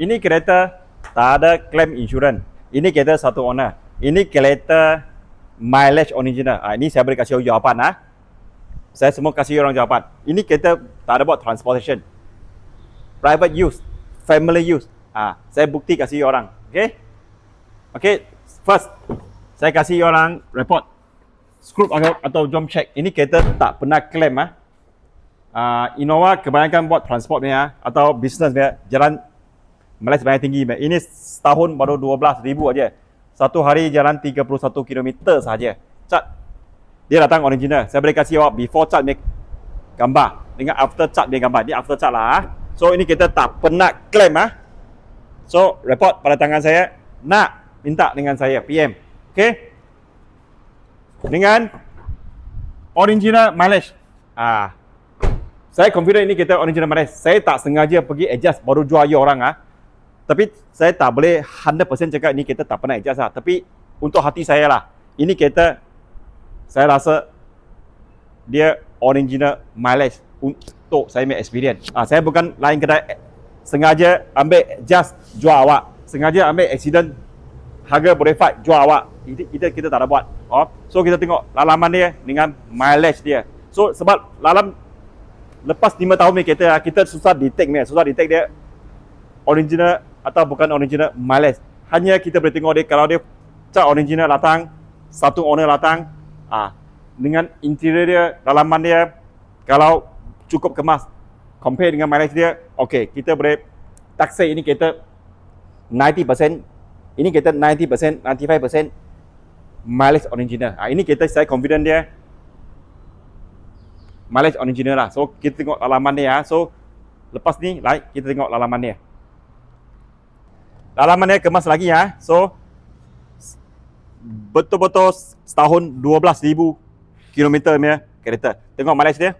Ini kereta tak ada claim insurans. Ini kereta satu owner. Ini kereta mileage original. Ini saya boleh kasih jawapan. Saya semua kasih orang jawapan. Ini kereta tak ada buat transportation. Private use, family use. Saya bukti kasih orang. Okay, first saya kasih orang report. Screw atau jom check. Ini kereta tak pernah claim. Innova kebanyakan buat transport punya atau business punya jalan Malaysia banyak tinggi. Ini setahun baru 12,000 aja. Satu hari jalan 31 km saja. Cat. Dia datang original. Saya boleh kasih awak before cat punya gambar dengan after cat punya gambar. Ini after cat lah. So ini kita tak pernah claim. So report pada tangan saya. Nak minta dengan saya PM. Okay. Dengan original mileage. Saya confident ini kita original mileage. Saya tak sengaja pergi adjust baru jual you orang. Tapi saya tak boleh 100% cakap ini kita tak pernah adjust. Tapi untuk hati saya lah, ini kereta saya rasa dia original mileage untuk saya punya experience. Saya bukan lain kedai sengaja ambil adjust jual awak, sengaja ambil accident harga boleh fight jual awak. Kita tak ada buat. So kita tengok lalaman dia dengan mileage dia. So sebab lalam lepas 5 tahun ni kita susah detect dia original atau bukan original mileage. Hanya kita boleh tengok dia kalau dia cat original datang, satu owner datang, dengan interior dia, dalaman dia kalau cukup kemas compare dengan mileage dia, okey, kita boleh taksir ini kereta 90%, ini kereta 90%, 95% mileage original. Ini kereta saya confident dia mileage original lah. So kita tengok lalaman dia. So lepas ni kita tengok lalaman dia. Lalaman dia kemas lagi So betul-betul setahun 12,000 km punya kereta. Tengok mileage dia.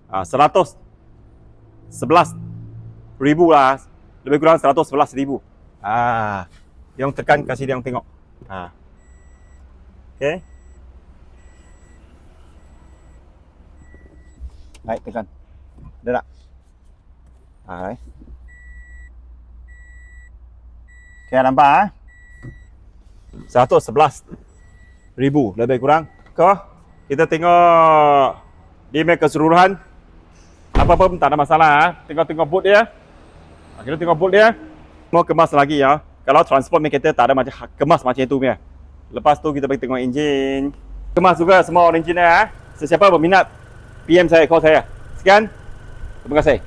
111,000 lah. Lebih kurang 111,000. Yang tekan kasih dia yang tengok. Okay. Naik tekan. Ada tak? Okay, nampak 111,000 lebih kurang. Kita tengok dia punya keseluruhan. Apa-apa pun tak ada masalah. Tengok boot dia. Kita tengok boot dia. Mau kemas lagi Kalau transport punya kereta tak ada macam kemas macam itu punya. Lepas tu kita pergi tengok enjin. Kemas juga semua original. Sesiapa berminat PM saya, call saya. Sekian. Terima kasih.